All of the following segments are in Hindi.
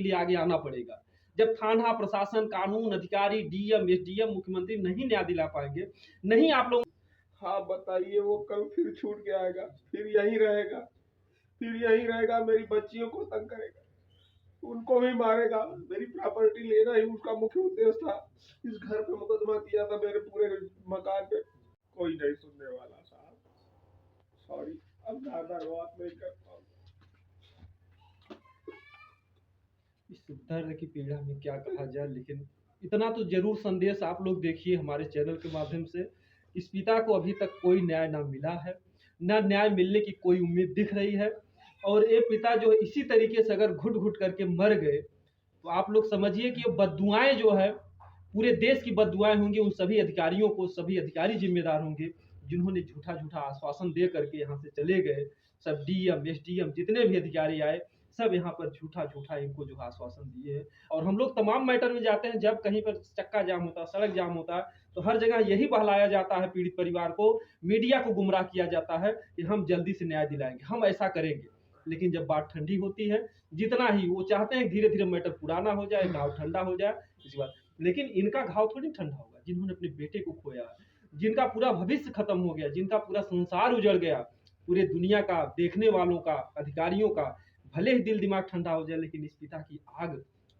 लिए आगे आना पड़ेगा। जब थाना प्रशासन, कानून अधिकारी, डीएम, एसडीएम, मुख्यमंत्री नहीं न्याय दिला पाएंगे, नहीं आप लोग। हाँ बताइए, वो कल फिर छूट के आएगा, फिर यहीं रहेगा, फिर यहीं रहेगा, मेरी बच्चियों को तंग करेगा, उनको भी मारेगा। मेरी प्रॉपर्टी लेना ही उसका मुख्य उद्देश्य था। इस घर पे मुकदमा किया था, मेरे पूरे मकान पे। कोई नहीं सुनने वाला साहब, सॉरी, अब ज्यादा बात नहीं कर पाऊंगा। इस दर्द की पीड़ा में क्या कहा जाए, लेकिन इतना तो जरूर संदेश आप लोग देखिए हमारे चैनल के माध्यम से। इस पिता को अभी तक कोई न्याय ना मिला है, ना न्याय मिलने की कोई उम्मीद दिख रही है। और ये पिता जो है इसी तरीके से अगर घुट घुट करके मर गए तो आप लोग समझिए कि ये बददुआएं जो है पूरे देश की बददुआएं होंगी उन सभी अधिकारियों को। सभी अधिकारी जिम्मेदार होंगे जिन्होंने झूठा झूठा आश्वासन दे करके यहाँ से चले गए। सब डीएम, एसडीएम, जितने भी अधिकारी आए, सब यहाँ पर झूठा झूठा इनको जो आश्वासन दिए हैं। और हम लोग तमाम मैटर में जाते हैं, जब कहीं पर चक्का जाम होता है, सड़क जाम होता है, तो हर जगह यही बहलाया जाता है पीड़ित परिवार को, मीडिया को गुमराह किया जाता है कि हम जल्दी से न्याय दिलाएंगे, हम ऐसा करेंगे। लेकिन जब बात ठंडी होती है, जितना ही वो चाहते हैं धीरे धीरे मैटर पुराना हो जाए, घाव ठंडा हो जाए, इसके बाद। लेकिन इनका घाव थोड़ी ठंडा होगा, जिन्होंने अपने बेटे को खोया, जिनका पूरा भविष्य खत्म हो गया, जिनका पूरा संसार उजड़ गया, पूरे दुनिया का, देखने वालों का, अधिकारियों का भले ही दिल दिमाग ठंडा हो जाए, लेकिन इस पिता की आग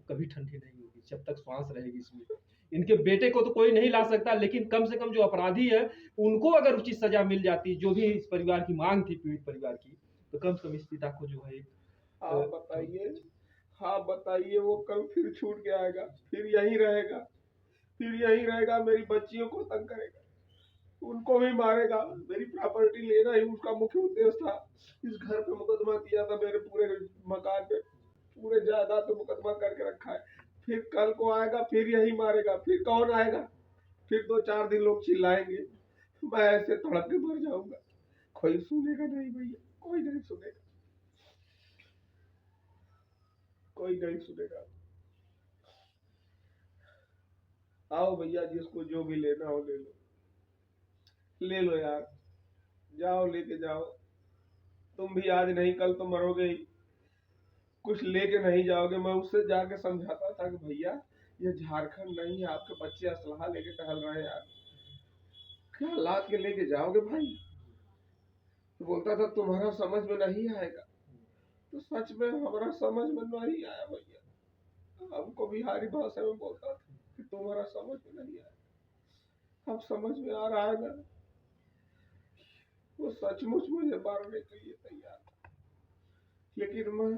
कभी ठंडी नहीं होगी जब तक श्वास रहेगी इसमें। इनके बेटे को तो कोई नहीं ला सकता, लेकिन कम से कम जो अपराधी है उनको अगर उचित सजा मिल जाती, जो भी इस परिवार की मांग थी, पीड़ित परिवार की, तो कम से कम इस पिता को जो है हाँ बताइए, हाँ बताइए, वो कल फिर छूट के आएगा, फिर यहीं रहेगा, फिर यहीं रहेगा, मेरी बच्चियों को तंग करेगा, उनको भी मारेगा। मेरी प्रॉपर्टी लेना ही उसका मुख्य उद्देश्य था। इस घर पे मुकदमा किया था, मेरे पूरे मकान पे, पूरे जायदाद पे मुकदमा करके रखा है। फिर कल को आएगा, फिर यही मारेगा। फिर कौन आएगा? फिर 2-4 दिन लोग चिल्लाएंगे, मैं ऐसे तड़प के मर जाऊंगा। कोई सुनेगा नहीं भैया, कोई नहीं सुनेगा, कोई नहीं सुनेगा। आओ भैया, जिसको जो भी लेना हो ले लो, ले लो यार, जाओ लेके जाओ। तुम भी आज नहीं कल तो मरोगे ही, कुछ लेके नहीं जाओगे। मैं उससे जाके समझाता था कि भैया ये झारखंड नहीं है, आपके बच्चे असलहा लेके टहल रहे हैं यार, क्या लाद के लेके जाओगे भाई? तो बोलता था तुम्हारा समझ में नहीं आएगा। तो सच में हमारा समझ में नहीं आया भैया, हमको बिहारी भाषा में बोलता था कि तुम्हारा समझ में नहीं आया। अब समझ में आ रहा है ना, वो सचमुच मुझे मारने के लिए तैयार था। लेकिन मैं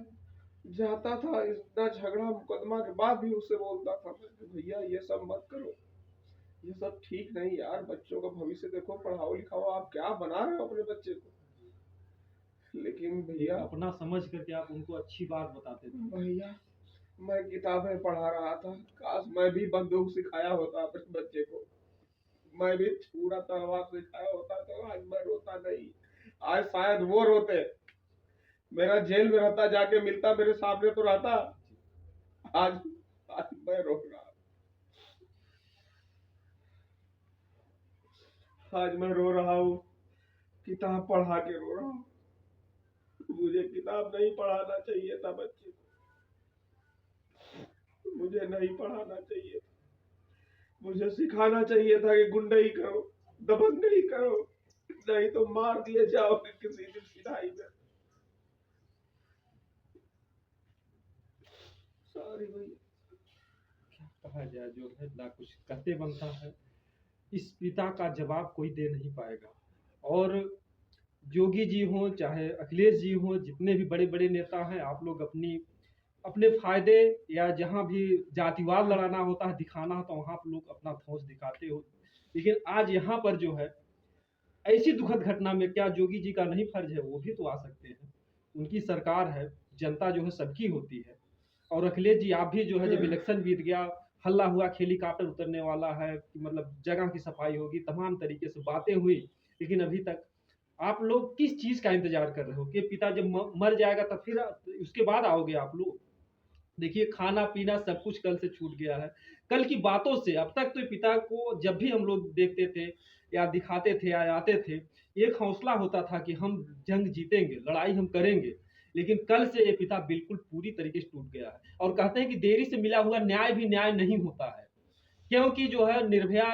जाता था, इतना झगड़ा मुकदमा के बाद भी उससे बोलता था भैया ये सब मत करो, ये सब ठीक नहीं यार, बच्चों का भविष्य देखो, पढ़ाओ लिखाओ, आप क्या बना रहे हो अपने बच्चे को। लेकिन भैया अपना समझ करके आप उनको अच्छी बात बताते थे। भैया मैं किताबें पढ़ा रहा था, काश मैं भी बंदूक सिखाया होता अपने बच्चे को, मैं भी पूरा तलवार सिखाया होता तो आज मैं रोता नहीं, आज शायद वो रोते। मेरा जेल में रहता, जाके मिलता, मेरे सामने तो रहता। आज आज मैं रो रहा, आज मैं रो रहा हूँ, किताब पढ़ा के रो रहा हूँ। मुझे किताब नहीं पढ़ाना चाहिए था बच्चे को, मुझे नहीं पढ़ाना चाहिए था, मुझे सिखाना चाहिए था कि गुंडई करो, दबंगई करो, नहीं तो मार दिए जाओगे किसी दिन सिधाई में। सॉरी भैया, क्या कहा जाए, जो है ना कुछ कहते बनता है। इस पिता का जवाब कोई दे नहीं पाएगा। और योगी जी हो चाहे अखिलेश जी हो, जितने भी बड़े बड़े नेता हैं, आप लोग अपने फायदे या जहां भी जातिवाद लड़ाना होता है, दिखाना होता है, वहां आप लोग अपना ठोस दिखाते हो। लेकिन आज यहाँ पर जो है ऐसी दुखद घटना में क्या योगी जी का नहीं फर्ज है? वो भी तो आ सकते हैं, उनकी सरकार है, जनता जो है सबकी होती है। और अखिलेश जी आप भी जो है, जब इलेक्शन बीत गया, हल्ला हुआ, हेलीकॉप्टर उतरने वाला है कि मतलब जगह की सफाई होगी, तमाम तरीके से बातें हुई, लेकिन अभी तक आप लोग किस चीज का इंतजार कर रहे हो कि पिता जब मर जाएगा तब फिर उसके बाद आओगे आप लोग? देखिए खाना पीना सब कुछ कल से छूट गया है। कल की बातों से अब तक तो पिता को जब भी हम लोग देखते थे या दिखाते थे या आते थे, एक हौसला होता था कि हम जंग जीतेंगे, लड़ाई हम करेंगे। लेकिन कल से ये पिता बिल्कुल पूरी तरीके से टूट गया है और कहते हैं कि देरी से मिला हुआ न्याय भी न्याय नहीं होता है। क्योंकि जो है निर्भया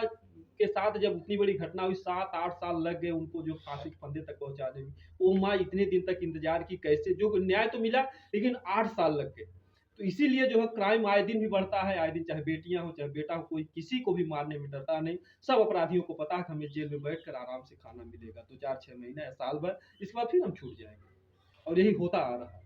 के साथ जब उतनी बड़ी घटना हुई, 7-8 साल लग गए उनको जो फांसी के फंदे तक पहुंचाने में। वो माँ इतने दिन तक इंतजार की, कैसे जो न्याय तो मिला लेकिन 8 साल लग गए। तो इसीलिए जो है क्राइम आए दिन भी बढ़ता है, आए दिन चाहे बेटियां हो चाहे बेटा हो, कोई किसी को भी मारने में डरता नहीं। सब अपराधियों को पता है कि हमें जेल में बैठकर आराम से खाना मिलेगा, तो 4-6 महीना या साल भर, इसके बाद फिर हम छूट जाएंगे। और यही होता आ रहा है।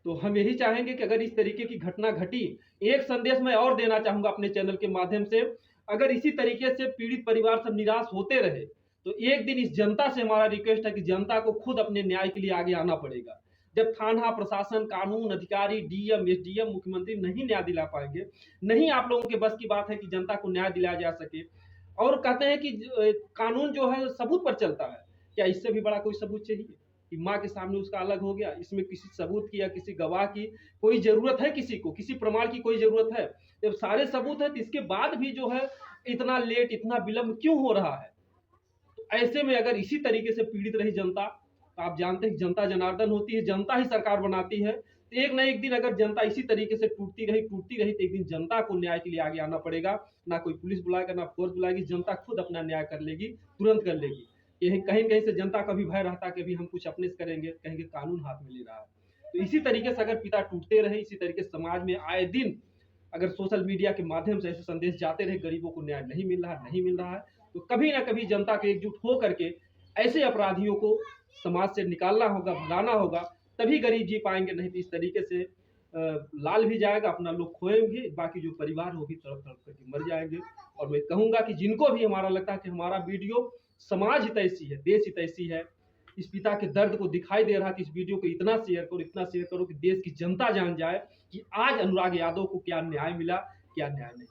तो हम यही चाहेंगे कि अगर इस तरीके की घटना घटी, एक संदेश मैं और देना चाहूंगा अपने चैनल के माध्यम से, अगर इसी तरीके से पीड़ित परिवार सब निराश होते रहे तो एक दिन इस जनता से हमारा रिक्वेस्ट है कि जनता को खुद अपने न्याय के लिए आगे आना पड़ेगा। जब थाना प्रशासन, कानून अधिकारी, डीएम, एसडीएम, मुख्यमंत्री नहीं न्याय दिला पाएंगे, नहीं आप लोगों के बस की बात है कि जनता को न्याय दिलाया जा सके। और कहते हैं कि कानून जो है सबूत पर चलता है, क्या इससे भी बड़ा कोई सबूत चाहिए कि माँ के सामने उसका अलग हो गया? इसमें किसी सबूत की या किसी गवाह की कोई जरूरत है? किसी को किसी प्रमाण की कोई जरूरत है? जब सारे सबूत है तो इसके बाद भी जो है इतना लेट, इतना विलंब क्यों हो रहा है? तो ऐसे में अगर इसी तरीके से पीड़ित रही जनता, तो आप जानते हैं कि जनता जनार्दन होती है, जनता ही सरकार बनाती है। तो एक ना एक दिन अगर जनता इसी तरीके से टूटती रही तो एक दिन जनता को न्याय के लिए आगे आना पड़ेगा। ना कोई पुलिस बुलाएगा, ना फोर्स बुलाएगी, जनता खुद अपना न्याय कर लेगी, तुरंत कर लेगी। यही कहीं कहीं से जनता का भी भय रहता कि अभी हम कुछ अपने से करेंगे, कहेंगे कानून हाथ में ले रहा है। तो इसी तरीके से अगर पिता टूटते रहे, इसी तरीके से समाज में आए दिन अगर सोशल मीडिया के माध्यम से ऐसे संदेश जाते रहे, गरीबों को न्याय नहीं मिल रहा है, नहीं मिल रहा है, तो कभी ना कभी जनता के एकजुट हो करके ऐसे अपराधियों को समाज से निकालना होगा, भगाना होगा, तभी गरीब जी पाएंगे। नहीं तो इस तरीके से लाल भी जाएगा, अपना लोग खोएंगे, बाकी जो परिवार वो भी तड़प तड़प करके मर जाएंगे। और मैं कहूंगा कि जिनको भी हमारा लगता है कि हमारा वीडियो समाज हितैषी है, देश हितैषी है, इस पिता के दर्द को दिखाई दे रहा है, कि इस वीडियो को इतना शेयर करो कि देश की जनता जान जाए कि आज अनुराग यादव को क्या न्याय मिला, क्या न्याय नहीं।